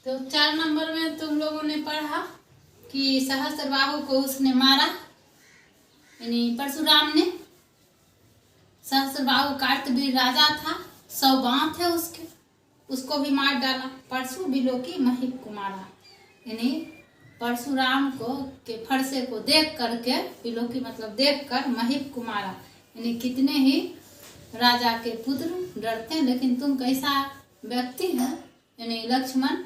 तो 4 नंबर में तुम लोगों ने पढ़ा कि सहस्त्रबाहु को उसने मारा, यानी परशुराम ने। सहस्त्रबाहु कार्तवीर राजा था, 100 बाण थे उसके, उसको भी मार डाला। परशु बिलोकी महिप को मारा, यानी परशुराम को के फरसे को देख करके, बिलोकी मतलब देख कर, महिप को मारा। यानी कितने ही राजा के पुत्र डरते हैं, लेकिन तुम कैसा व्यक्ति है, यानी लक्ष्मण,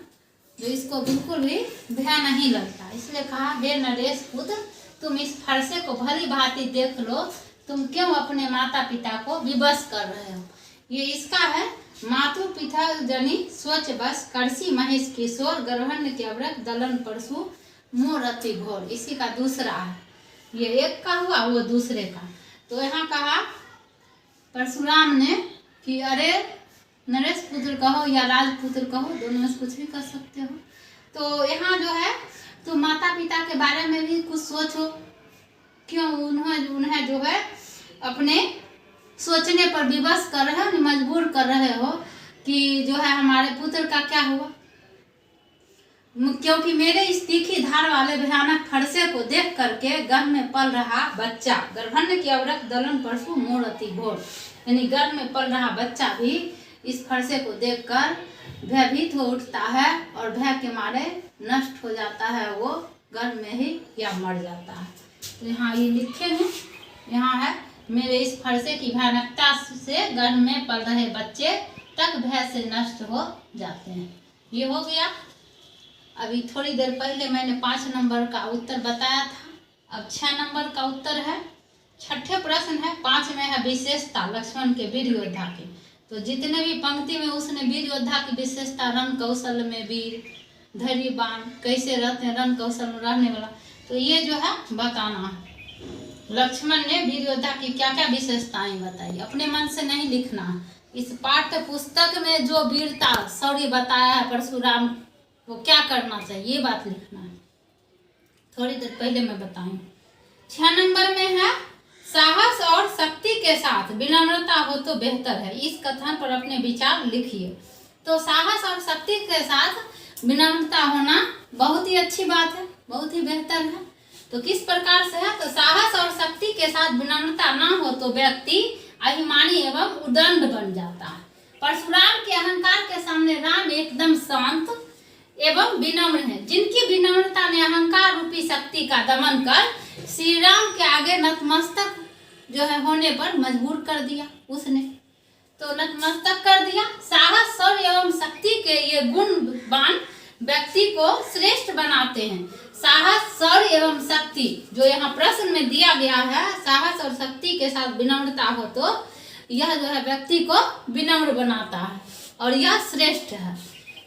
जो इसको बिल्कुल भी भय नहीं लगता। इसलिए कहा, हे नरेश पुत्र, तुम इस फरसे को भली भांति देख लो, तुम क्यों अपने माता पिता को विवश कर रहे हो। ये इसका है, मातु पिता जनी स्वच्छ बस, करसी महेश किशोर, गर्भण्य के अव्रत, दलन परशु मोर अति घोर। इसी का दूसरा है, ये एक का हुआ, वो दूसरे का। तो यहाँ कहा परशुराम ने कि अरे नरेश पुत्र कहो या राजपुत्र कहो, दोनों में से कुछ भी कर सकते हो। तो यहाँ जो है, तो माता पिता के बारे में भी कुछ सोचो, क्यों उन्हें जो है अपने सोचने पर विवश कर रहे हो, मजबूर कर रहे हो कि जो है हमारे पुत्र का क्या हुआ। क्योंकि मेरे इस तीखी धार वाले भयानक फरसे को देख करके गर्भ में पल रहा बच्चा, गर्भण्य के अव्रत, दलन परशु मोर अति घोर, यानी गर्भ में पल रहा बच्चा भी इस फरसे को देखकर भयभीत हो उठता है और भय के मारे नष्ट हो जाता है, वो गर्भ में ही या मर जाता है। तो यहाँ ये लिखे हैं, यहाँ है, मेरे इस फरसे की भयानकता से गर्भ में पल रहे बच्चे तक भय से नष्ट हो जाते हैं। ये हो गया। अभी थोड़ी देर पहले मैंने 5 नंबर का उत्तर बताया था, अब 6 नंबर का उत्तर है। छठे प्रश्न है, 5 में है विशेषता लक्ष्मण के वीर योद्धा की। तो जितने भी पंक्ति में उसने वीर योद्धा की विशेषता, रण कौशल में वीर, धैर्यवान, कैसे रहते हैं, रण कौशल में रहने वाला, तो ये जो है बताना है। लक्ष्मण ने वीर योद्धा की क्या क्या विशेषताएं बताई, अपने मन से नहीं लिखना है। इस पाठ्य पुस्तक में जो वीरता शौर्य बताया है परशुराम, वो क्या करना चाहिए, ये बात लिखना है। थोड़ी देर पहले मैं बताऊं। 6 नंबर में है, साहस और शक्ति के साथ विनम्रता हो तो बेहतर है। इस कथन पर अपने विचार लिखिए। तो साहस और शक्ति के साथ विनम्रता होना बहुत ही अच्छी बात है, बहुत ही बेहतर है। तो किस प्रकार से है, तो साहस और शक्ति के साथ विनम्रता ना हो तो व्यक्ति अभिमानी एवं उदंड बन जाता है। परशुराम के अहंकार के सामने राम एकदम शांत एवं विनम्र है, जिनकी विनम्रता ने अहंकार रूपी शक्ति का दमन कर श्री राम के आगे नतमस्तक जो है होने पर मजबूर कर दिया उसने। तो नतमस्तक कर दिया। साहस, शौर्य एवं शक्ति के ये गुणवान व्यक्ति को श्रेष्ठ बनाते हैं। साहस, शौर्य एवं शक्ति जो यहाँ प्रश्न में दिया गया है, साहस और शक्ति के साथ विनम्रता हो तो यह जो है व्यक्ति को विनम्र बनाता है और यह श्रेष्ठ है।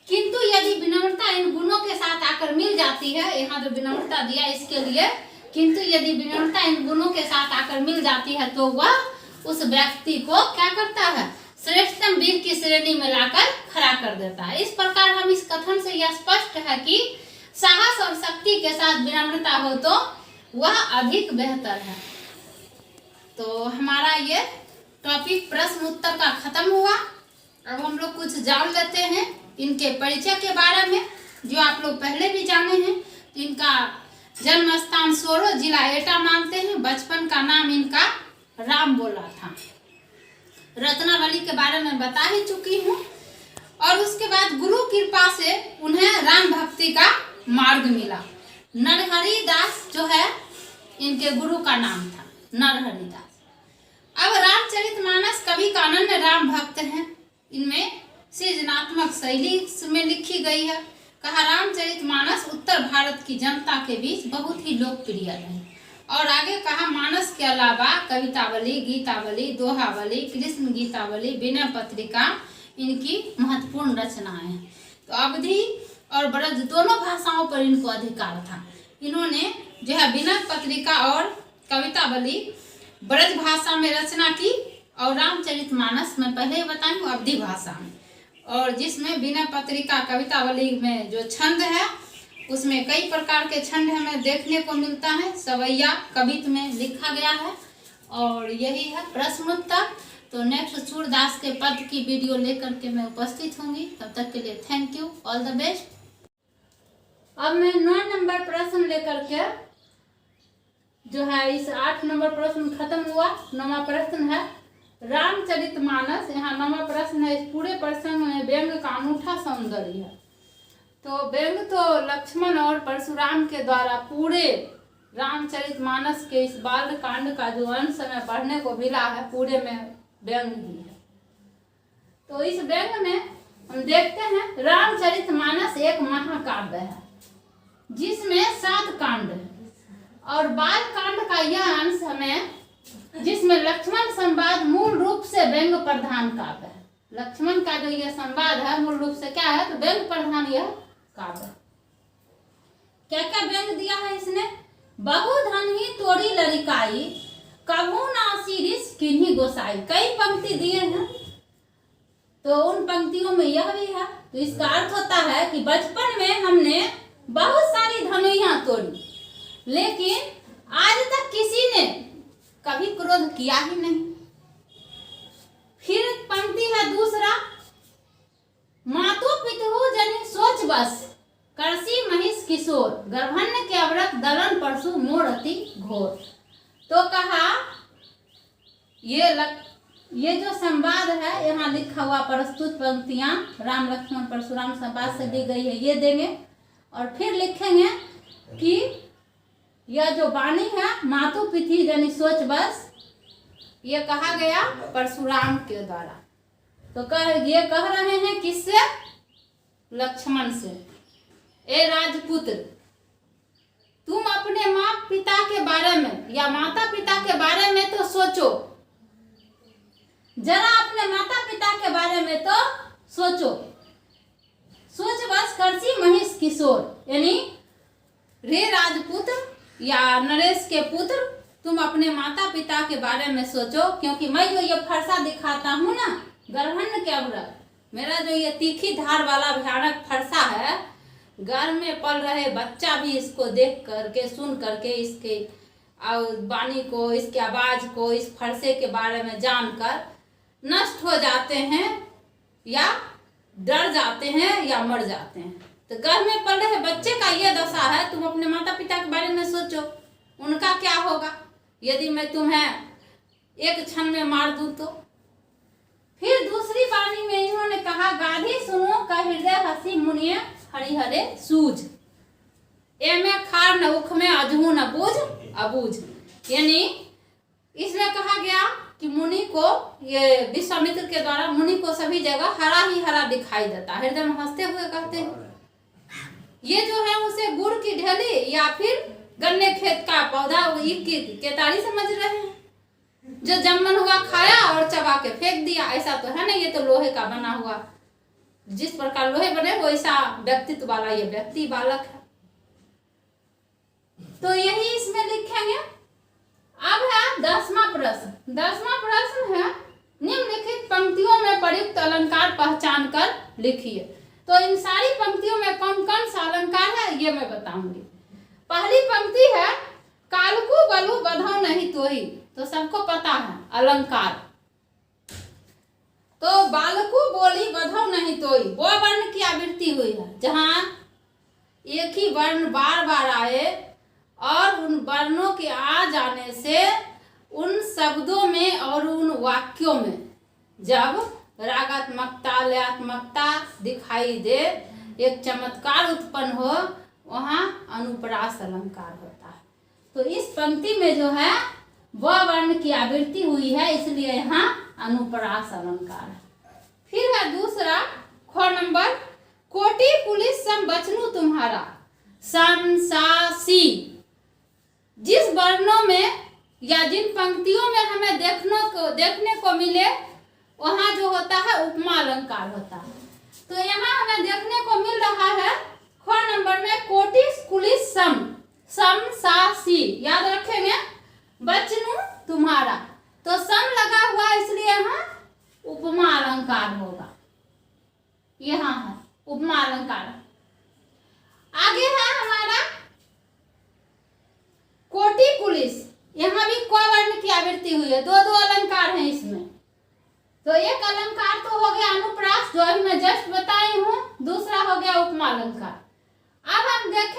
किंतु यदि विनम्रता इन गुणों के साथ आकर मिल जाती है, यहाँ जो विनम्रता दिया इसके लिए, किंतु यदि विनम्रता इन गुणों के साथ आकर मिल जाती है तो वह उस व्यक्ति को क्या करता है, श्रेष्ठतम वीर की श्रेणी में लाकर खड़ा कर देता है। इस प्रकार हम इस कथन से यह स्पष्ट है कि साहस और शक्ति के साथ विनम्रता हो तो वह अधिक बेहतर है। तो हमारा ये टॉपिक प्रश्न उत्तर का खत्म हुआ। अब हम लोग कुछ जान लेते हैं इनके परिचय के बारे में, जो आप लोग पहले भी जाने हैं। तो इनका जन्म स्थान सोरो, जिला एटा मानते हैं। बचपन का नाम इनका राम बोला था। रत्नावली के बारे में बता ही चुकी हूँ। और उसके बाद गुरु कृपा से उन्हें राम भक्ति का मार्ग मिला। नरहरि दास जो है इनके गुरु का नाम था, नरहरि दास। अब रामचरितमानस कवि का अनन्य राम भक्त हैं। इनमें सृजनात्मक शैली में लिखी गई है। कहा, रामचरितमानस उत्तर भारत की जनता के बीच बहुत ही लोकप्रिय रही। और आगे कहा, मानस के अलावा कवितावली, गीतावली, दोहावली, कृष्ण गीतावली, विनय पत्रिका इनकी महत्वपूर्ण रचनाएं हैं। तो अवधी और ब्रज दोनों भाषाओं पर इनको अधिकार था। इन्होंने जो है विनय पत्रिका और कवितावली ब्रज भाषा में रचना की और रामचरितमानस में पहले ही बताई हूँ अवधी भाषा में। और जिसमें विनय पत्रिका कवितावली में जो छंद है उसमें कई प्रकार के छंद हमें देखने को मिलता है। सवैया कवित्व में लिखा गया है। और यही है प्रश्नोत्तर। तो नेक्स्ट सूरदास के पद की वीडियो लेकर के मैं उपस्थित होंगी। तब तक के लिए thank you, all the best. अब मैं 9 नंबर प्रश्न लेकर के जो है इस 8 नंबर प्रश्न खत्म हुआ। 9वां प्रश्न है रामचरितमानस। यहाँ 9वां प्रश्न है, इस पूरे प्रसंग में व्यंग का अनूठा सौंदर्य है। तो व्यंग तो लक्ष्मण और परशुराम के द्वारा पूरे रामचरितमानस के इस बाल कांड का जो अंश में पढ़ने को मिला है, पूरे में व्यंग ही है। तो इस व्यंग में हम देखते हैं रामचरितमानस एक महाकाव्य है जिसमें 7 कांड है, और बाल कांड का यह अंश हमें जिसमें लक्ष्मण संवाद मूल रूप से व्यंग प्रधान काव्य है। लक्ष्मण का जो यह संवाद है मूल रूप से क्या है, तो व्यंग प्रधान यह काव्य। क्या क्या व्यंग दिया है इसने? बहुधन ही तोड़ी लड़िकाई, कभू ना शीरिष किन्हीं गोसाई। कई पंक्ति दिए हैं, तो उन पंक्तियों में यह भी है। तो इसका अर्थ होता है कि बचपन में हमने बहुत सारी धनुइयां तोड़ी, लेकिन आज तक किसी ने कभी क्रोध किया ही नहीं। फिर पंक्ति है दूसरा, मातु पितहु जनि सोच बस, करसी महिष किशोर, गर्भन्न के अवरत दलन परशु मोर अति घोर। तो कहा ये जो संवाद है यहाँ लिखा हुआ प्रस्तुत पंक्तियां राम लक्ष्मण परशुराम संवाद से दी गई है, ये देंगे। और फिर लिखेंगे कि यह जो वाणी है मातु पितु जनि सोच बस, ये कहा गया परशुराम के द्वारा। तो ये कह रहे हैं किससे? लक्ष्मण से। ए राजपुत्र, तुम अपने माँ पिता के बारे में या माता पिता के बारे में तो सोचो, जरा अपने माता पिता के बारे में तो सोचो। सोच बस करसी महिष किशोर, यानी रे राजपुत्र या नरेश के पुत्र, तुम अपने माता पिता के बारे में सोचो, क्योंकि मैं जो ये फरसा दिखाता हूँ ना, गर्भन्न के अवरत, मेरा जो ये तीखी धार वाला भयानक फरसा है, गर्भ में पल रहे बच्चा भी इसको देख करके सुन करके इसके वाणी को, इसके आवाज को, इस फरसे के बारे में जानकर नष्ट हो जाते हैं या डर जाते हैं या मर जाते हैं। तो गर्भ में पल रहे बच्चे का ये दशा है। तुम अपने माता पिता के बारे में सोचो, उनका क्या होगा यदि मैं तुम्हें एक क्षण में मार दूं तो। फिर दूसरी वाणी में इन्होंने कहा, गाधी सुनो का हृदय हसी मुनिय हरिहरे सूझ, ए में खार न उख में अजहू न बूझ अबूझ। यानी इसमें कहा गया कि मुनि को, ये विश्वामित्र के द्वारा मुनि को सभी जगह हरा ही हरा दिखाई देता। हृदय में हंसते हुए कहते हैं ये जो है उसे गुड़ की ढेली या फिर गन्ने खेत का पौधा की केतारी समझ रहे हैं, जो जमन हुआ खाया और चबा के फेंक दिया। ऐसा तो है नहीं, ये तो लोहे का बना हुआ, जिस प्रकार लोहे बने वैसा व्यक्तित्व वाला ये व्यक्ति बालक है। तो यही इसमें लिखेंगे। अब है 10वां प्रश्न। 10वां प्रश्न है निम्नलिखित पंक्तियों में प्रयुक्त अलंकार पहचान कर लिखिए। तो इन सारी पंक्तियों में कौन कौन सा अलंकार है ये मैं बताऊंगी। पहली पंक्ति है कालकू बलु बधौ नहीं तोही, तो सबको पता है अलंकार। तो बालकू बोली बधौ नहीं तोही, वो वर्ण की आवृत्ति हुई है, जहां एक ही वर्ण बार बार आए और उन वर्णों के आ जाने से उन शब्दों में और उन वाक्यों में जब रागात्मकता लयात्मकता दिखाई दे, एक चमत्कार उत्पन्न हो, वहां अनुप्रास अलंकार होता है। तो इस पंक्ति में जो है वह वर्ण की आवृत्ति हुई है, इसलिए यहाँ अनुप्रास अलंकार है। फिर है दूसरा ख नंबर, कोटि पुलिस सम बचनु तुम्हारा, सम सा सी। जिस वर्णों में या जिन पंक्तियों में हमें देखने को मिले वहां जो होता है उपमा अलंकार होता है। तो यहाँ हमें देखने को मिल रहा है ख नंबर में कोटि पुलिस सम, सम सा सी, याद रखेंगे, बचनु तुम्हारा, तो सम लगा हुआ इसलिए यहाँ उपमा अलंकार होगा। यहाँ है उपमा अलंकार। आगे है हमारा कोटि पुलिस, यहाँ भी क वर्ण की आवृत्ति हुई है, दो अलंकार हैं इसमें। तो एक अलंकार तो हो गया अनुप्रास जो अभी मैं जस्ट बताई हूँ, दूसरा हो गया उपमा अलंकार। अब हम देखें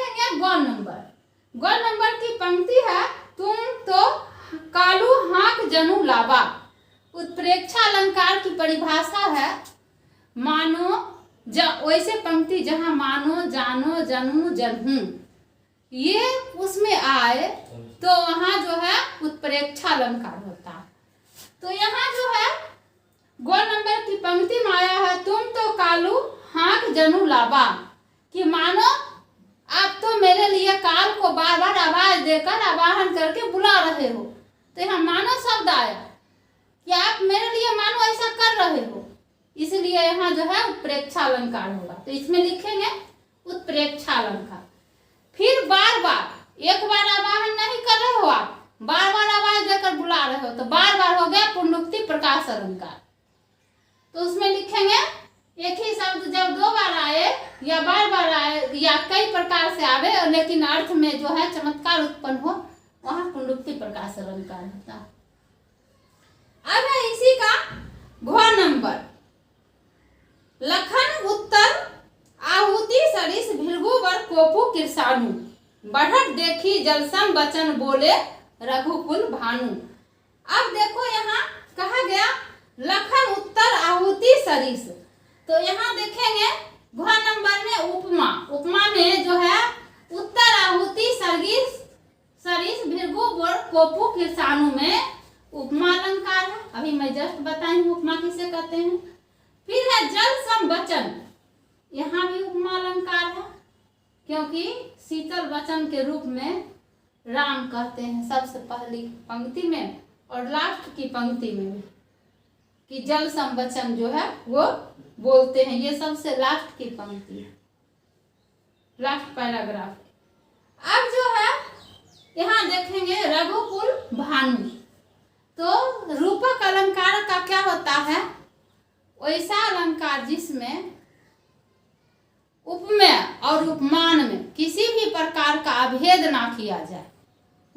गौ नंबर की पंक्ति है, तुम तो कालू हाँक जनु लावा। उत्प्रेक्षा अलंकार की परिभाषा है मानो, वैसे पंक्ति जहां मानो, जानो, जनू, जनहू ये उसमें आए तो वहां जो है उत्प्रेक्षा अलंकार होता है। तो यहाँ जो है गौ नंबर की पंक्ति में आया है, तुम तो कालू हाँक जनु लावा, कि मानो आप तो मेरे लिए काल को बार बार आवाज देकर आवाहन करके बुला रहे हो। तो यहाँ मानो शब्द आया कि आप मेरे लिए मानो ऐसा कर रहे हो, इसलिए यहाँ जो है उत्प्रेक्षा अलंकार होगा। तो इसमें लिखेंगे उत्प्रेक्षा अलंकार। फिर बार बार, एक बार आवाहन नहीं कर रहे हो आप, बार बार आवाज देकर बुला रहे हो, तो बार बार हो गया पुनरुक्ति प्रकाश अलंकार। तो उसमें लिखेंगे एक ही शब्द जब दो बार आए या बार बार आए या कई प्रकार से आवे और लेकिन अर्थ में जो है चमत्कार उत्पन्न हो, वहां पुनरुक्ति प्रकाश अलंकार होता है। अब है इसी का घ नंबर, लखन उत्तर आहुति सरिस भृगु वर कोपु कृषाणु, बढ़त देखी जलसम बचन बोले रघुकुल भानु। अब देखो यहाँ कहा गया लखन उत्तर आहुति सरिस, तो यहाँ देखेंगे घ नंबर में उपमा, उपमा में जो है उत्तर आहुति सरिस भृगु वर कोपु कृषाणु में उपमा अलंकार है। अभी मैं जस्ट बताई हूँ उपमा किसे कहते हैं। फिर है जल सम वचन, यहाँ भी उपमा अलंकार है, क्योंकि शीतल वचन के रूप में राम कहते हैं सबसे पहली पंक्ति में और लास्ट की पंक्ति में भी, कि जल सम वचन जो है वो बोलते हैं। ये सबसे लास्ट की पंक्ति है, लास्ट पैराग्राफ। अब जो है यहाँ देखेंगे रघुकुल भानु, तो रूपक अलंकार का क्या होता है, वैसा अलंकार जिसमें उपमेय और उपमान में किसी भी प्रकार का अभेद ना किया जाए,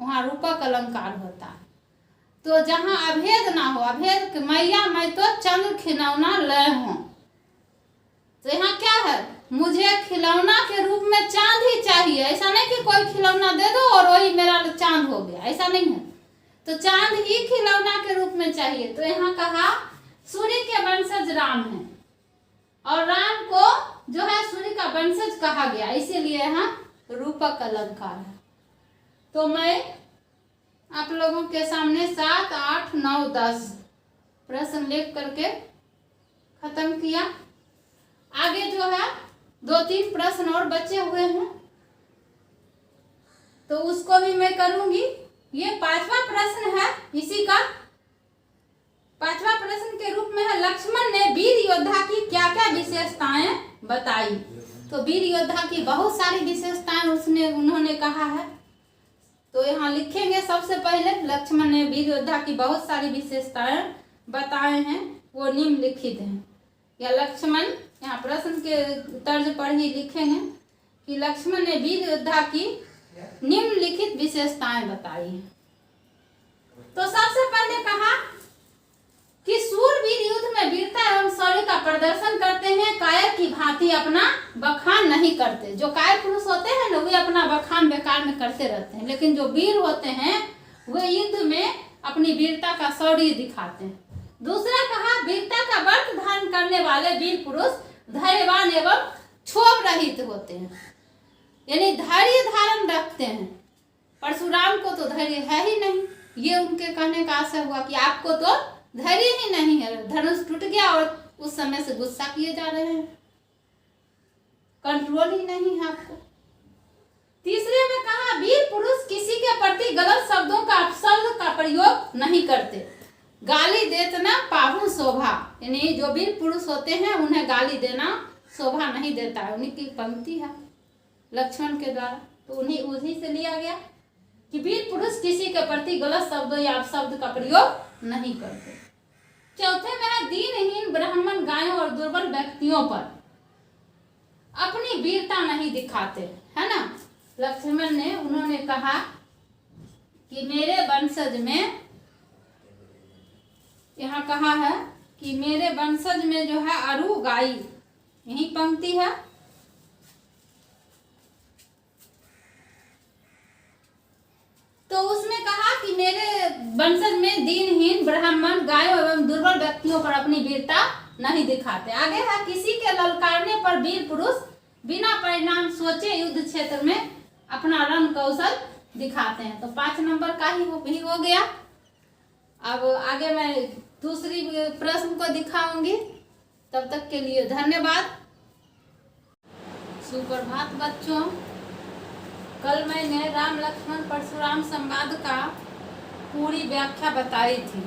वहां रूपक अलंकार होता है। तो जहां अभेद ना हो, अभेद मैया मैं तो चंद्र खिलौना लय हूं, तो यहाँ क्या है, मुझे खिलौना के रूप में चांद ही चाहिए। ऐसा नहीं कि कोई खिलौना दे दो और वही मेरा चांद हो गया, ऐसा नहीं है। तो चांद ही खिलौना के रूप में चाहिए। तो यहाँ कहा सूर्य के वंशज राम है और राम को जो है सूर्य का वंशज कहा गया, इसीलिए यहाँ रूपक अलंकार है। तो मैं आप लोगों के सामने 7, 8, 9, 10 प्रश्न लिख करके खत्म किया। आगे जो है 2-3 प्रश्न और बचे हुए हैं, तो उसको भी मैं करूंगी। ये 5वां प्रश्न है, इसी का 5वां प्रश्न के रूप में है, लक्ष्मण ने वीर योद्धा की क्या क्या विशेषताएं बताई। तो वीर योद्धा की बहुत सारी विशेषताएं उन्होंने कहा है। तो यहाँ लिखेंगे सबसे पहले लक्ष्मण ने वीर योद्धा की बहुत सारी विशेषताएं बताए हैं, वो निम्नलिखित हैं। या लक्ष्मण, यहाँ प्रश्न के तर्ज पर ही लिखेंगे कि लक्ष्मण ने वीर योद्धा की निम्नलिखित विशेषताएं बताई हैं। तो सबसे पहले कहा कि सूरवीर युद्ध में वीरता एवं शौर्य का प्रदर्शन करते हैं, कायर की भांति अपना बखान नहीं करते। जो कायर पुरुष होते हैं ना, वे अपना बखान बेकार में करते रहते हैं, लेकिन जो वीर होते हैं वे युद्ध में अपनी वीरता का शौर्य दिखाते हैं। दूसरा कहा वीरता का व्रत धारण करने वाले वीर पुरुष धैर्यवान एवं क्षोभ रहित होते हैं, यानी धैर्य धारण रखते हैं। परशुराम को तो धैर्य है ही नहीं, ये उनके कहने का आशय हुआ कि आपको तो धैर्य ही नहीं है, धनुष टूट गया और उस समय से गुस्सा किए जा रहे हैं, कंट्रोल ही नहीं है आपको। तीसरे में कहा वीर पुरुष किसी के प्रति गलत शब्दों का अपशब्द का प्रयोग नहीं करते, गाली देना पाहुन शोभा, यानी जो वीर पुरुष होते हैं उन्हें गाली देना शोभा नहीं देता है। उन्हीं की पंक्ति है लक्ष्मण के द्वारा, तो उन्हीं से लिया गया कि वीर पुरुष किसी के प्रति गलत शब्दों या अपशब्द का प्रयोग नहीं करते। चौथे में है दीनहीन ब्राह्मण गायों और दुर्बल व्यक्तियों पर अपनी वीरता नहीं दिखाते, है ना। लक्ष्मण ने उन्होंने कहा कि मेरे वंशज में, यहाँ कहा है कि मेरे वंशज में जो है अरु गाई, यही पंक्ति है। तो उसमें कहा कि मेरे वंशज में दीनहीन, ब्राह्मण, गायों एवं दुर्बल व्यक्तियों पर अपनी वीरता नहीं दिखाते। आगे है, किसी के ललकारने पर वीर पुरुष बिना परिणाम सोचे युद्ध क्षेत्र में अपना रण कौशल दिखाते हैं। तो 5 नंबर का ही हो गया। अब आगे मैं दूसरी प्रश्न को दिखाऊंगी। तब तक के लिए धन्यवाद। सुप्रभात बच्चों। कल मैंने राम लक्ष्मण परशुराम संवाद का पूरी व्याख्या बताई थी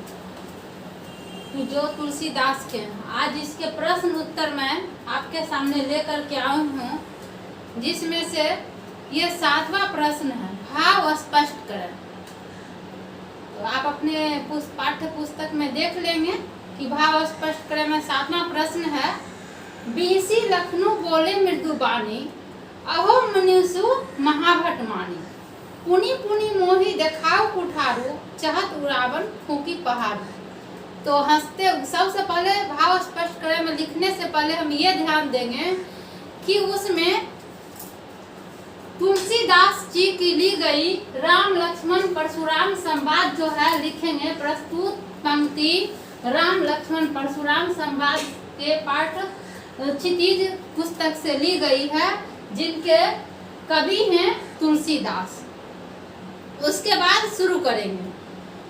जो तुलसीदास के हैं। आज इसके प्रश्न उत्तर मैं आपके सामने लेकर के आई हूँ, जिसमें से ये 7वां प्रश्न है, भाव स्पष्ट करें। तो आप अपने पाठ्य पुस्तक में देख लेंगे कि भाव स्पष्ट करें में 7वां प्रश्न है, बीसी लखनऊ बोले मृदु बानी, अहो मनुष्य महाभट मानी, पुनि पुनि मोही देखाओ कुठारू, चाहत उड़ावन फूकी पहाड़ू। तो हंसते सबसे पहले भाव स्पष्ट करें में लिखने से पहले हम ये ध्यान देंगे कि उसमें तुलसीदास जी की ली गई राम लक्ष्मण परशुराम संवाद जो है लिखेंगे। प्रस्तुत पंक्ति राम लक्ष्मण परशुराम संवाद के पाठ क्षितिज पुस्तक से ली गई है, जिनके कवि हैं तुलसीदास। उसके बाद शुरू करेंगे।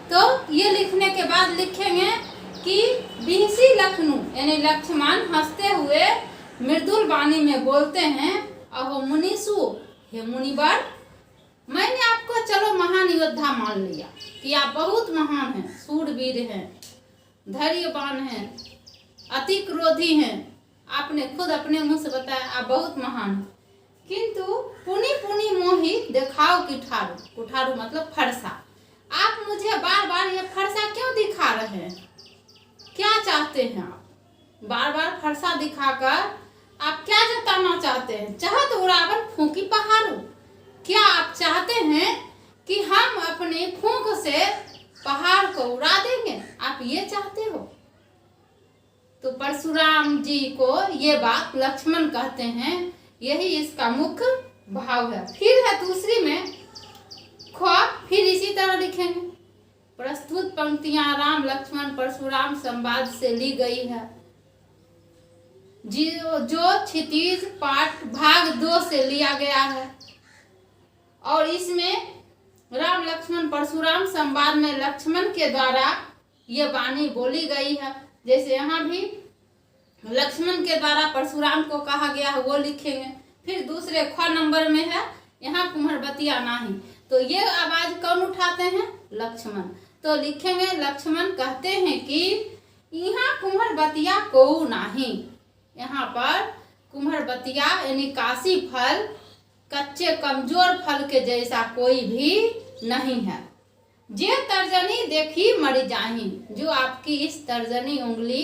तो ये लिखने के बाद लिखेंगे कि बीसी लखनऊ यानी लक्ष्मण हंसते हुए मृदुल वाणी में बोलते हैं, अहो मुनीसु, हे मुनिवर, मैंने आपको चलो महान योद्धा मान लिया कि आप बहुत महान हैं, सूरवीर हैं, धैर्यवान हैं, अति क्रोधी हैं। आपने खुद अपने मुंह से बताया आप बहुत महान हैं। किंतु पुनि पुनि मोही दिखाओ कुठारू, कुठारू मतलब फरसा। आप मुझे बार बार ये फरसा क्यों दिखा रहे हैं? क्या चाहते हैं आप? बार बार फरसा दिखाकर आप क्या जताना चाहते हैं? चाहत उड़ावन फूकी पहाड़ू। क्या आप चाहते हैं कि हम अपने फूंक से पहाड़ को उड़ा देंगे? आप ये चाहते हो? तो परशुराम जी को ये बात लक्ष्मण कहते हैं, यही इसका मुख्य भाव है। फिर है दूसरी में फिर इसी तरह लिखेंगे। प्रस्तुत पंक्तियां राम लक्ष्मण परशुराम संवाद से ली गई है, जो क्षितिज पाठ भाग 2 से लिया गया है। और इसमें राम लक्ष्मण परशुराम संवाद में लक्ष्मण के द्वारा ये वाणी बोली गई है। जैसे यहाँ भी लक्ष्मण के द्वारा परशुराम को कहा गया है, वो लिखेंगे। फिर दूसरे ख नंबर में है, यहाँ कुम्हरबतिया नाही। तो ये आवाज कौन उठाते हैं? लक्ष्मण। तो लिखेंगे लक्ष्मण कहते हैं कि यहाँ कुम्हरबतिया को नाही। यहाँ पर कुम्हरबतिया यानी काशी फल कच्चे कमजोर फल के जैसा कोई भी नहीं है। जे तर्जनी देखी मरी जाही, जो आपकी इस तर्जनी उंगली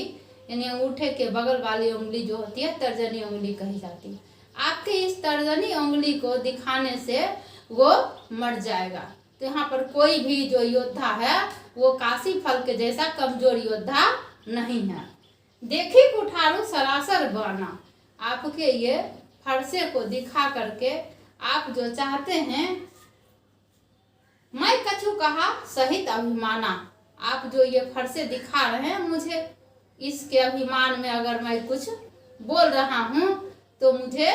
यानी अंगूठे के बगल वाली उंगली जो होती है तर्जनी उंगली कही जाती है, आपके इस तर्जनी उंगली को दिखाने से वो मर जाएगा। तो यहाँ पर कोई भी जो योद्धा है वो काशी फल के जैसा कमजोर योद्धा नहीं है। देखी कुठारू सरासर बना, आपके ये फरसे को दिखा करके आप जो चाहते हैं, मैं कछु कहा सहित अभिमाना, आप जो ये फरसे दिखा रहे हैं मुझे, इसके अभिमान में अगर मैं कुछ बोल रहा हूँ तो मुझे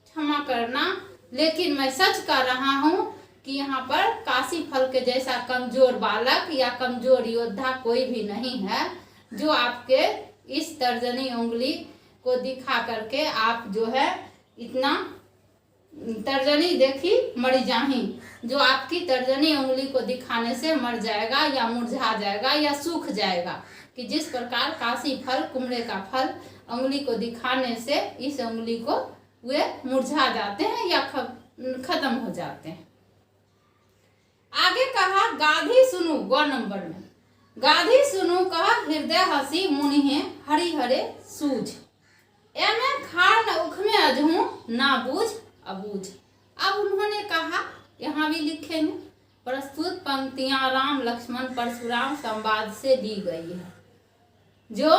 क्षमा करना, लेकिन मैं सच कर रहा हूँ कि यहाँ पर काशी फल के जैसा कमजोर बालक या कमजोर योद्धा कोई भी नहीं है, जो आपके इस तर्जनी उंगली को दिखा करके आप जो है इतना तर्जनी देखी मर जाही, जो आपकी तर्जनी उंगली को दिखाने से मर जाएगा या मुरझा जाएगा या सूख जाएगा। कि जिस प्रकार काशी फल कुमड़े का फल उंगली को दिखाने से इस उंगली को वे मुरझा जाते हैं या खत्म हो जाते हैं। आगे कहा गाधी सुनु, ग नंबर में गाधी सुनु कहा हृदय हसी मुनि हरि हरे सूझ, एमे खार न उख में अजहू ना बूझ अबूझ। अब उन्होंने कहा, यहाँ भी लिखेंगे, प्रस्तुत पंक्तियां राम लक्ष्मण परशुराम संवाद से ली गई है, जो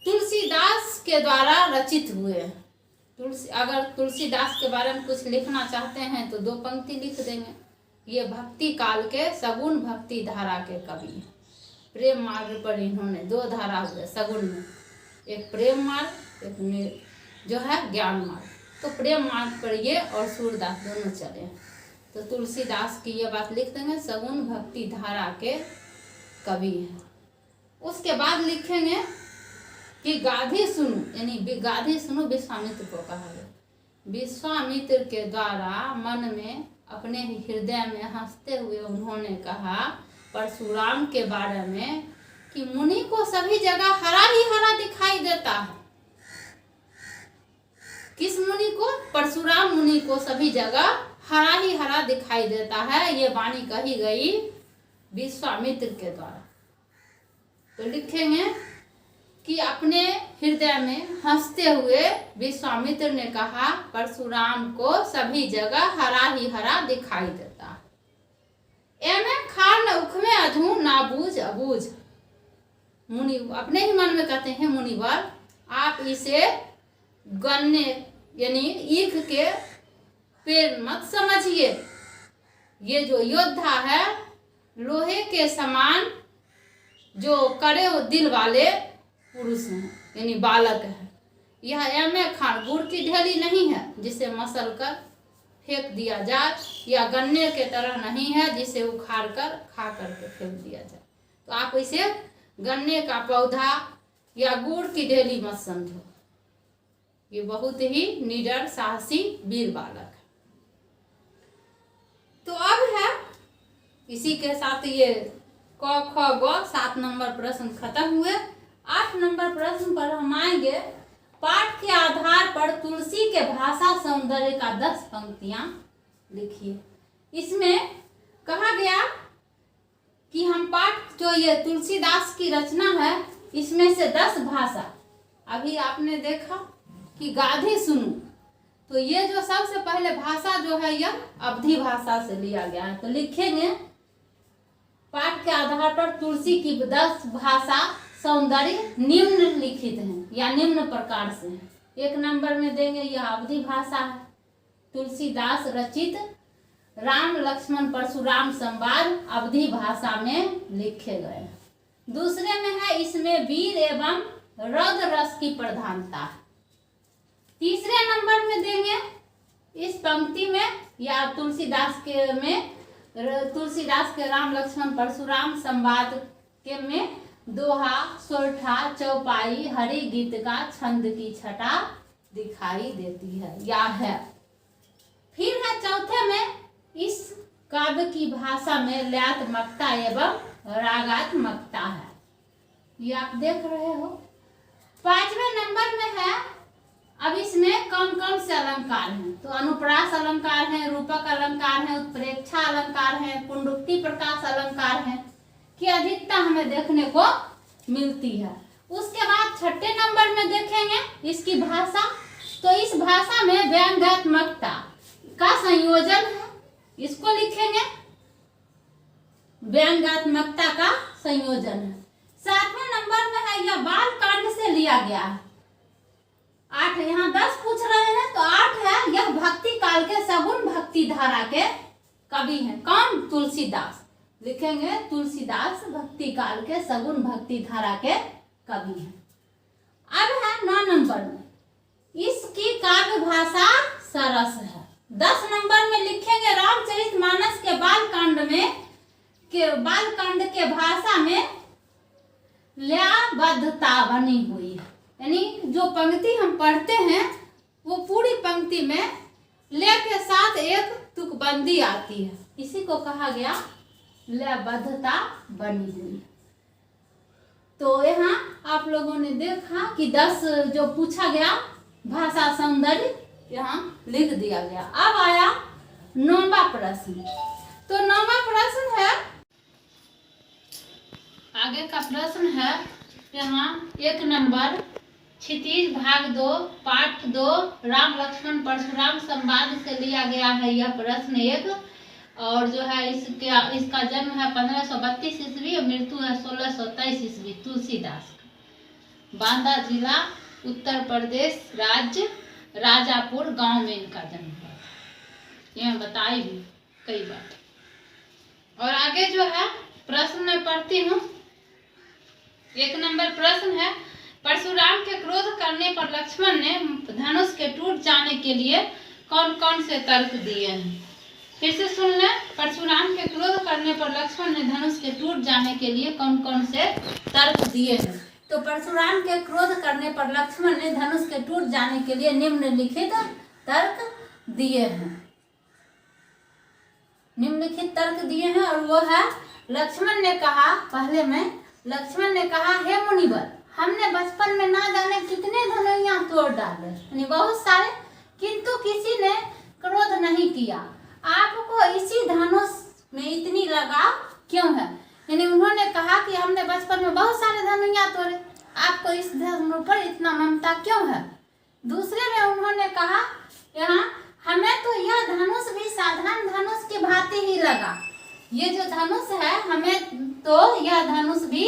तुलसीदास के द्वारा रचित हुए हैं। अगर तुलसीदास के बारे में कुछ लिखना चाहते हैं तो 2 पंक्ति लिख देंगे। ये भक्ति काल के सगुण भक्ति धारा के कवि हैं। प्रेम मार्ग पर इन्होंने 2 धारा हुए सगुण में, एक प्रेम मार्ग, एक जो है ज्ञान मार्ग। तो प्रेम मार्ग पर ये और सूरदास दोनों चले हैं। तो तुलसीदास की ये बात लिख देंगे, सगुण भक्ति धारा के कवि हैं। उसके बाद लिखेंगे कि गाधी सुनु, यानी गाधी सुनु विश्वामित्र को कहा गया। विश्वामित्र के द्वारा मन में अपने ही हृदय में हंसते हुए उन्होंने कहा परशुराम के बारे में कि मुनि को सभी जगह हरा ही हरा दिखाई देता है। किस मुनि को? परशुराम मुनि को सभी जगह हरा ही हरा दिखाई देता है। ये वाणी कही गई विश्वामित्र के द्वारा। तो लिखेंगे कि अपने हृदय में हंसते हुए विश्वामित्र ने कहा परशुराम को सभी जगह हरा ही हरा दिखाई देता है। एमे खार न उखमे अधू ना बूझ अबूझ। मुनि अपने ही मन में कहते हैं मुनिवर, आप इसे गन्ने यानी ईख के पेड़ मत समझिए। ये जो योद्धा है लोहे के समान जो करे वो दिल वाले पुरुष हैं, यानी बालक है। यह एमे खान गुड़ की ढेली नहीं है जिसे मसल कर फेंक दिया जाए, या गन्ने के तरह नहीं है जिसे उखाड़ कर खा करके फेंक दिया जाए। तो आप इसे गन्ने का पौधा या गुड़ की ढेली मत समझो। ये बहुत ही निडर साहसी वीर बालक है। तो अब है इसी के साथ ये क ख ग 7 नंबर प्रश्न खत्म हुए। 8 नंबर प्रश्न पर हम आएंगे। पाठ के आधार पर तुलसी के भाषा सौंदर्य का 10 पंक्तियां लिखिए। इसमें कहा गया कि हम पाठ जो ये तुलसीदास की रचना है इसमें से 10 भाषा, अभी आपने देखा कि गाधी सुनु, तो ये जो सबसे पहले भाषा जो है यह अवधी भाषा से लिया गया है। तो लिखेंगे पाठ के आधार पर तुलसी की 10 भाषा सौंदर्य निम्नलिखित हैं या निम्न प्रकार से हैं। 1 नंबर में देंगे यह अवधी भाषा है, तुलसीदास रचित राम लक्ष्मण परशुराम संवाद अवधी भाषा में लिखे गए हैं। दूसरे में है इसमें वीर एवं रौद्र रस की प्रधानता है। तीसरे नंबर में देंगे इस पंक्ति में या तुलसीदास के राम लक्ष्मण परशुराम संवाद के में दोहा, सोरठा, चौपाई, हरि गीत का छंद की छटा दिखाई देती है या है। फिर है चौथे में इस काव्य की भाषा में लयात्मकता एवं रागात्मकता है, ये आप देख रहे हो। 5वें नंबर में है अब इसमें कौन कौन से अलंकार हैं, तो अनुप्रास अलंकार है, रूपक अलंकार है, उत्प्रेक्षा अलंकार है, पुंडुक्ति प्रकाश अलंकार है की अधिकता हमें देखने को मिलती है। उसके बाद 6ठे नंबर में देखेंगे इसकी भाषा, तो इस भाषा में व्यंग्यात्मकता का संयोजन है, इसको लिखेंगे व्यंग्यात्मकता का संयोजन है। 7वें नंबर में है यह बाल कांड से लिया गया है। 8 यहाँ 10 पूछ रहे हैं तो 8 है यह भक्ति काल के सगुण भक्ति धारा के कवि हैं। कौन? तुलसीदास। लिखेंगे तुलसीदास भक्ति काल के सगुण भक्ति धारा के कवि हैं। अब है 9 नंबर में इसकी काव्य भाषा सरस है। 10 नंबर में लिखेंगे रामचरितमानस के बालकांड के भाषा में लयबद्धता बनी हुई है, यानी जो पंक्ति हम पढ़ते हैं वो पूरी पंक्ति में लय के साथ एक तुकबंदी आती है, इसी को कहा गया लयबद्धता बनी हुई। तो यहाँ आप लोगों ने देखा कि 10 जो पूछा गया भाषा सौंदर्य यहाँ लिख दिया गया। अब आया 9वां प्रश्न। तो 9वां प्रश्न है, आगे का प्रश्न है यहाँ 1 नंबर क्षितिज भाग 2 पाठ 2 राम लक्ष्मण परशुराम संवाद से लिया गया है यह प्रश्न 1, और जो है इसका जन्म है 1532 ईस्वी और मृत्यु है 1623 ईस्वी। तुलसीदास का बांदा जिला उत्तर प्रदेश राज्य राजापुर गांव में इनका जन्म हुआ था, यह बताई भी कई बार। और आगे जो है प्रश्न में पढ़ती हूँ। 1 नंबर प्रश्न है, परशुराम के क्रोध करने पर लक्ष्मण ने धनुष के टूट जाने के लिए कौन कौन से तर्क दिए हैं। फिर से सुन लें, परशुराम के क्रोध करने पर लक्ष्मण ने धनुष के टूट जाने के लिए कौन कौन से तर्क दिए हैं। तो परशुराम के क्रोध करने पर लक्ष्मण ने धनुष के टूट जाने के लिए निम्नलिखित तर्क दिए हैं। निम्नलिखित तर्क दिए हैं और वो है, लक्ष्मण ने कहा, पहले में लक्ष्मण ने कहा, हे मुनिवर, हमने बचपन में ना जाने कितने धनुइयां तोड़ डाले, यानी बहुत सारे, किंतु किसी ने क्रोध नहीं किया। आपको इसी धनुष में इतनी लगाव क्यों है। यानी उन्होंने कहा कि हमने बचपन में बहुत सारे धनुइयां तोड़े, आपको इस धनुष पर इतना ममता क्यों है। दूसरे में उन्होंने कहा, यहाँ हमें तो यह धनुष भी साधारण धनुष की भांति ही लगा। ये जो धनुष है, हमें तो यह धनुष भी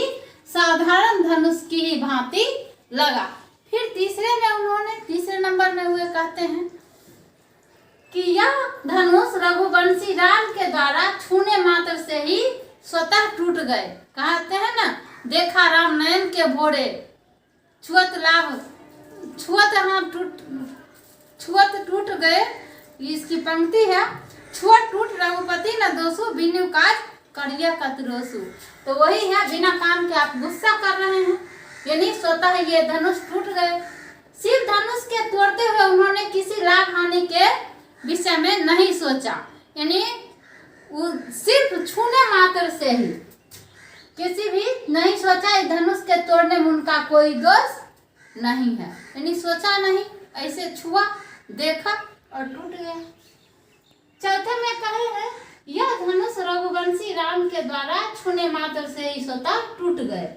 साधारण धनुष की ही भांति लगा। फिर तीसरे में उन्होंने, तीसरे नंबर में हुए कहते हैं कि यह धनुष रघुवंशी राम के द्वारा छूने मात्र से ही स्वतः टूट गए। कहते हैं ना, देखा राम नयन के भोरे, छुअत लाभ, छुअत टूट गए। इसकी पंक्ति है, छुअत टूट रघुपति न दोषु, बिनु काज करिया कतरोसु। तो वही है, बिना काम के आप गुस्सा कर रहे हैं, यानी स्वतः ये धनुष टूट गए। सिर्फ धनुष के तोड़ते हुए उन्होंने किसी लाभ हानि के विषय में नहीं सोचा, यानी सिर्फ छूने मात्र से ही किसी भी नहीं सोचा। इस धनुष के तोड़ने में उनका कोई दोष नहीं है, यानी सोचा नहीं, ऐसे छुआ, देखा और टूट गया। चौथे में कहे है, यह धनुष रघुवंशी राम के द्वारा छूने मात्र से ही स्वतः टूट गए।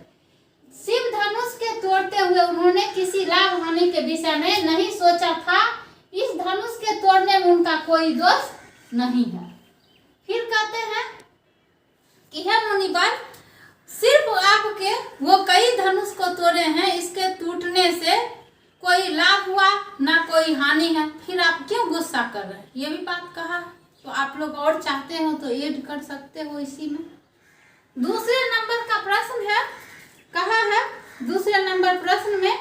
सिर्फ धनुष के तोड़ते हुए उन्होंने किसी लाभ हानि के विषय में नहीं सोचा था। इस धनुष के तोड़ने में उनका कोई दोष नहीं है। फिर कहते हैं कि हे मुनिवर, सिर्फ आपके वो कई धनुष को तोड़े हैं, इसके टूटने से कोई लाभ हुआ ना कोई हानि है, फिर आप क्यों गुस्सा कर रहे हैं। ये भी बात कहा, तो आप लोग और चाहते हो तो ऐड कर सकते हो इसी में। दूसरे नंबर का प्रश्न है, कहा है दूसरे नंबर प्रश्न में,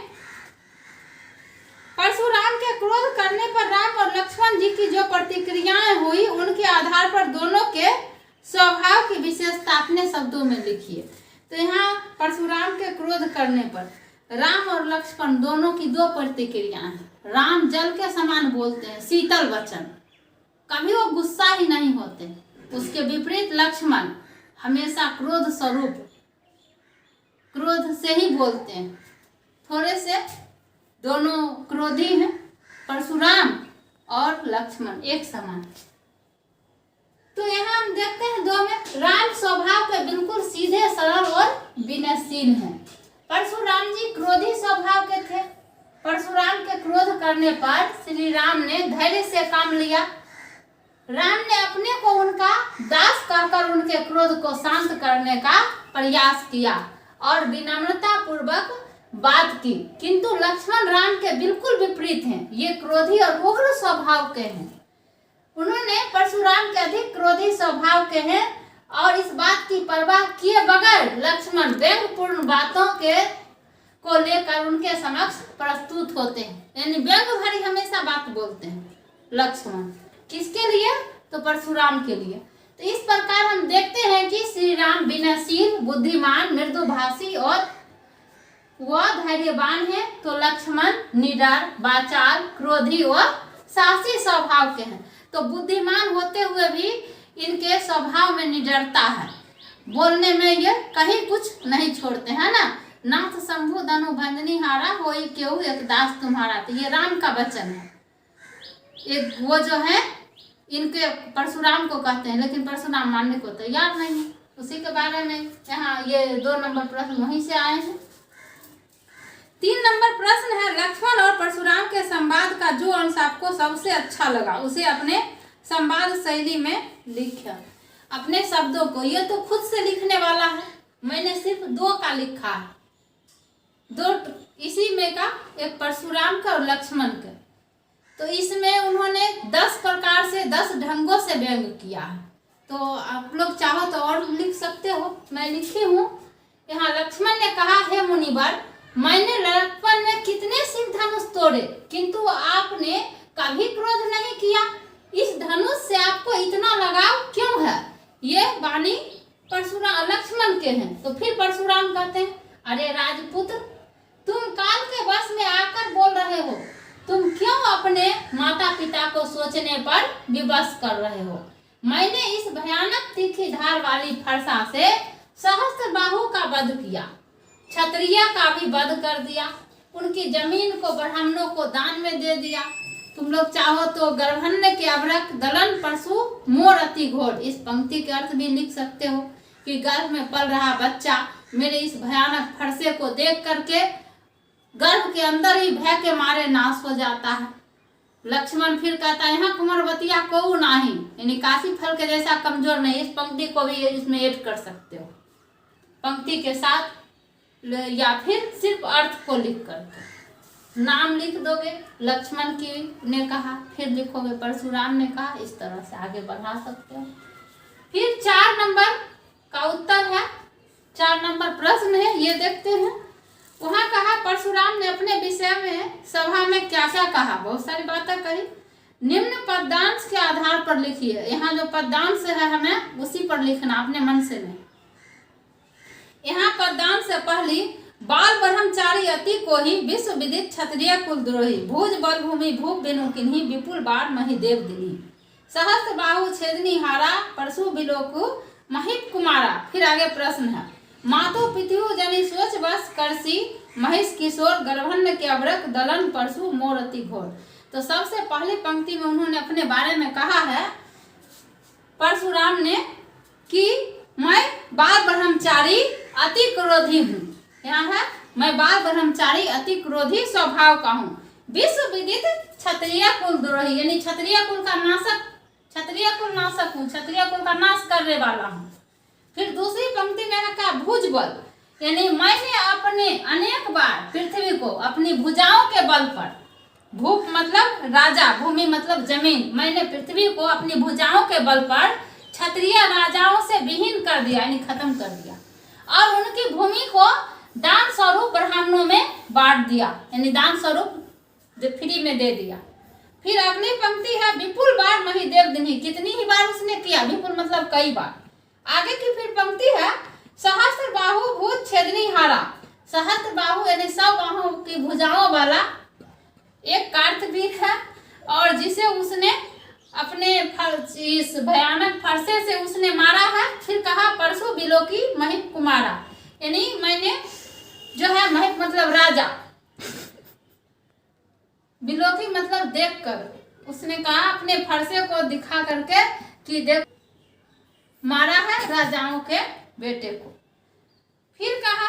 परशुराम के क्रोध करने पर राम और लक्ष्मण जी की जो प्रतिक्रियाएं हुई, उनके आधार पर दोनों के स्वभाव की विशेषता अपने शब्दों में लिखिए। तो यहाँ परशुराम के क्रोध करने पर राम और लक्ष्मण दोनों की 2 प्रतिक्रियाएं हैं। राम जल के समान बोलते हैं, शीतल वचन, कभी वो गुस्सा ही नहीं होते। उसके विपरीत लक्ष्मण हमेशा क्रोध स्वरूप, क्रोध से ही बोलते हैं। थोड़े से दोनों क्रोधी हैं, परशुराम और लक्ष्मण एक समान। तो यहाँ हम देखते हैं 2 में, राम स्वभाव के बिल्कुल सीधे सरल और विनयशील हैं। परशुराम जी क्रोधी स्वभाव के थे। परशुराम के क्रोध करने पर श्री राम ने धैर्य से काम लिया। राम ने अपने को उनका दास कहकर उनके क्रोध को शांत करने का प्रयास किया और विनम्रता पूर्वक बात की। किंतु लक्ष्मण राम के बिल्कुल विपरीत हैं, ये क्रोधी और उग्र स्वभाव के हैं। उन्होंने परशुराम के अधिक क्रोधी स्वभाव के हैं और इस बात की परवाह किए बगैर लक्ष्मण व्यंग्यपूर्ण बातों को लेकर उनके समक्ष प्रस्तुत होते हैं, यानी व्यंग्य भरी हमेशा बात बोलते हैं लक्ष्मण। किसके लिए? तो परशुराम के लिए। तो इस प्रकार हम देखते हैं कि श्री राम विनयशील, बुद्धिमान, मृदुभाषी और वह धैर्यवान है, तो लक्ष्मण निडर, वाचाल, क्रोधी और साहसी स्वभाव के हैं। तो बुद्धिमान होते हुए भी इनके स्वभाव में निडरता है, बोलने में ये कहीं कुछ नहीं छोड़ते हैं ना। नाथ शंभु धनु भंजनी हारा, होई केहू एक दास तुम्हारा। तो ये राम का वचन है। एक वो जो है इनके परशुराम को कहते हैं, लेकिन परशुराम मानने को तैयार नहीं है। उसी के बारे में यहाँ ये 2 नंबर प्रश्न वहीं से आए हैं। 3 नंबर प्रश्न है, लक्ष्मण और परशुराम के संवाद का जो अंश आपको सबसे अच्छा लगा उसे अपने संवाद शैली में लिखिए। अपने शब्दों को, ये तो खुद से लिखने वाला है, मैंने सिर्फ 2 का लिखा है। 2 इसी में का, एक परशुराम का और लक्ष्मण का। तो इसमें उन्होंने 10 प्रकार से 10 ढंगों से व्यंग किया है। तो आप लोग चाहो तो और लिख सकते हो, मैं लिखी हूँ। यहाँ लक्ष्मण ने कहा, हे मुनिवर, मैंने लड़कपन में कितने सिंह धनुष तोड़े, किंतु आपने कभी क्रोध नहीं किया। इस धनुष से आपको इतना लगाव क्यों है? ये वाणी परशुराम लक्ष्मण के हैं। तो फिर परशुराम कहते हैं, अरे राजपुत्र, तुम काल के वश में आकर बोल रहे हो। तुम क्यों अपने माता पिता को सोचने पर विवश कर रहे हो? मैंने इस भयानक तीखी धार वाली फरसा से सहस्त्रबाहु का वध किया, क्षत्रिय का भी वध कर दिया, उनकी जमीन को ब्राह्मणों को दान में दे दिया। तुम लोग चाहो तो गर्भन्न के अवरक दलन परशु मोर अति घोर, इस पंक्ति के अर्थ भी लिख सकते हो कि गर्भ में पल रहा बच्चा मेरे इस भयानक फरसे को देख करके गर्भ के अंदर ही भय के मारे नाश हो जाता है। लक्ष्मण फिर कहता है, यहाँ कुंवरवतिया को नाही, यानी काशी फल के जैसा कमजोर नहीं। इस पंक्ति को भी इसमें ऐड कर सकते हो, पंक्ति के साथ, या फिर सिर्फ अर्थ को लिख कर नाम लिख दोगे। लक्ष्मण की ने कहा, फिर लिखोगे परशुराम ने कहा, इस तरह से आगे बढ़ा सकते हो। फिर 4 नंबर का उत्तर है, 4 नंबर प्रश्न है, ये देखते हैं। वहां कहा परशुराम ने अपने विषय में सभा में क्या क्या कहा, बहुत सारी बातें कही। निम्न पदयांश के आधार पर लिखिए। यहाँ जो पदयांश है हमें उसी पर लिखना, अपने मन से नहीं। यहाँ पदयांश से पहली, बाल ब्रह्मचारी अति को ही विश्व विदित क्षत्रिय कुलद्रोही, भुज बल भूमि भूप बिनु किन्ही, विपुल बाढ़ महिदेव दिनी, सहस्त्र बाहु छेदनी हारा, परशु बिलोकु महिप कुमारा। फिर आगे प्रश्न है, मातु पितु जनि सोच बस करसी, महिष किशोर गर्भन्न के अवरक दलन परशु मोर अति घोर। तो सबसे पहली पंक्ति में उन्होंने अपने बारे में कहा है परशुराम ने कि मैं बाल ब्रह्मचारी अति क्रोधी हूँ। यहाँ है, मैं बाल ब्रह्मचारी अति क्रोधी स्वभाव का हूँ, विश्व विदित क्षत्रिय कुलद्रोही, यानी क्षत्रिय कुल का नाशक, क्षत्रिय कुल नाशक हूँ, क्षत्रिय कुल का नाश करने वाला हूँ। फिर दूसरी पंक्ति में है क्या, भुज बल, यानी मैंने अपने अनेक बार पृथ्वी को अपनी भुजाओं के बल पर, भूप मतलब राजा, भूमि मतलब जमीन, मैंने पृथ्वी को अपनी भुजाओं के बल पर क्षत्रिय राजाओं से विहीन कर दिया, यानी खत्म कर दिया, और उनकी भूमि को दान स्वरूप ब्राह्मणों में बांट दिया, यानी दान स्वरूप फ्री में दे दिया। फिर अगली पंक्ति है, विपुल बार महिदेव दिनी, कितनी ही बार उसने किया, विपुल मतलब कई बार। आगे की फिर पंक्ति है, सहस्त्र बाहु भुज छेदनी हारा, सहस्त्र बाहु यानी 100 बाहों की भुजाओं वाला एक कार्तवीर है, और जिसे उसने अपने इस भयानक फरसे से उसने मारा है। फिर कहा परशु बिलोकी महिप कुमारा, यानी मैंने जो है, महिप मतलब राजा, बिलोकी मतलब देख कर, उसने कहा अपने फरसे को दिखा करके कि देख मारा है राजाओं के बेटे को। फिर कहा